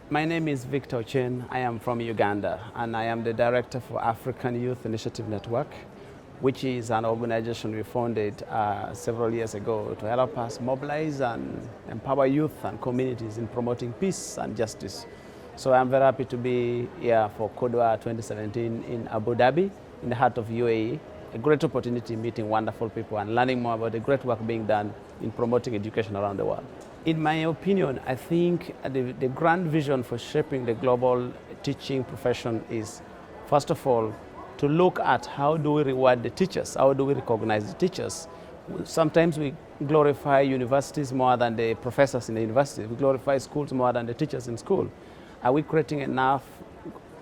My name is Victor Ochen. I am from Uganda, and I am the director for African Youth Initiative Network, which is an organization we founded several years ago to help us mobilize and empower youth and communities in promoting peace and justice. So I'm very happy to be here for QUDWA2017 in Abu Dhabi, in the heart of UAE. A great opportunity meeting wonderful people and learning more about the great work being done in promoting education around the world. In my opinion, I think the grand vision for shaping the global teaching profession is, first of all, to look at how do we reward the teachers, how do we recognize the teachers. Sometimes we glorify universities more than the professors in the university. We glorify schools more than the teachers in school. Are we creating enough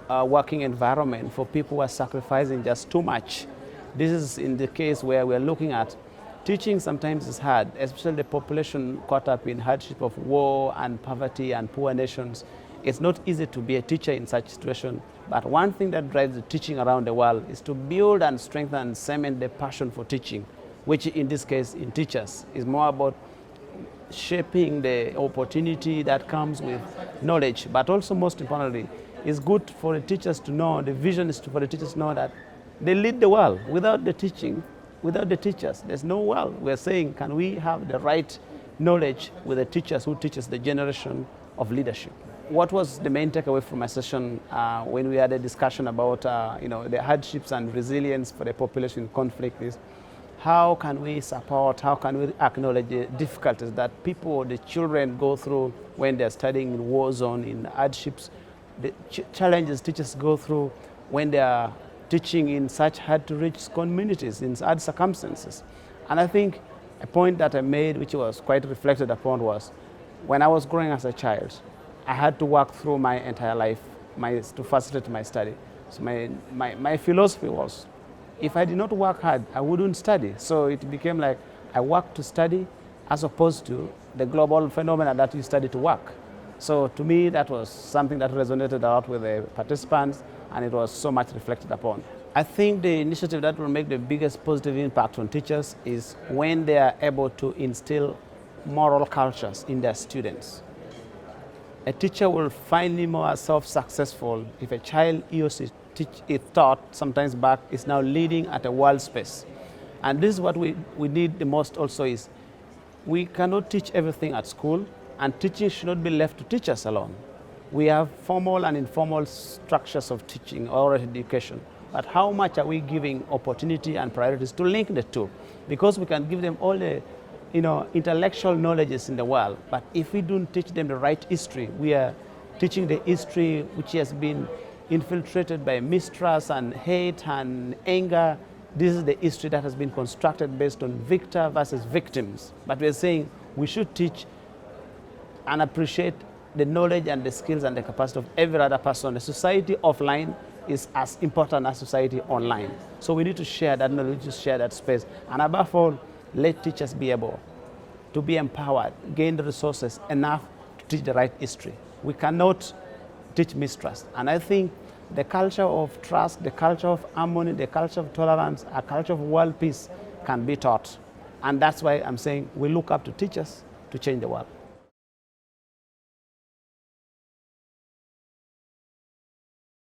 working environment for people who are sacrificing just too much? This is in the case where we're looking at teaching sometimes is hard, especially the population caught up in hardship of war and poverty and poor nations. It's not easy to be a teacher in such a situation, but one thing that drives the teaching around the world is to build and strengthen and cement the passion for teaching, which in this case, in teachers, is more about shaping the opportunity that comes with knowledge, but also most importantly, it's good for the teachers to know, the vision is for the teachers to know that they lead the world. Without the teaching, without the teachers, there's no world. We're saying, can we have the right knowledge with the teachers who teach us the generation of leadership? What was the main takeaway from my session when we had a discussion about the hardships and resilience for the population in conflict is, how can we support, how can we acknowledge the difficulties that people, the children go through when they're studying in war zone, in hardships, the challenges teachers go through when they are teaching in such hard-to-reach communities, in hard circumstances. And I think a point that I made, which was quite reflected upon, was when I was growing as a child, I had to work through my entire life to facilitate my study. So my philosophy was, if I did not work hard, I wouldn't study. So it became like I worked to study as opposed to the global phenomena that you study to work. So to me, that was something that resonated a lot with the participants, and it was so much reflected upon. I think the initiative that will make the biggest positive impact on teachers is when they are able to instill moral cultures in their students. A teacher will find more self-successful if a child he or she is taught sometimes back is now leading at a world space. And this is what we need the most also is, we cannot teach everything at school, and teaching should not be left to teachers alone. We have formal and informal structures of teaching or education, but how much are we giving opportunity and priorities to link the two? Because we can give them all the intellectual knowledges in the world, but if we don't teach them the right history, we are teaching the history which has been infiltrated by mistrust and hate and anger. This is the history that has been constructed based on victor versus victims. But we're saying we should teach and appreciate the knowledge and the skills and the capacity of every other person. The society offline is as important as society online. So we need to share that knowledge, to share that space. And above all, let teachers be able to be empowered, gain the resources enough to teach the right history. We cannot teach mistrust. And I think the culture of trust, the culture of harmony, the culture of tolerance, a culture of world peace can be taught. And that's why I'm saying we look up to teachers to change the world.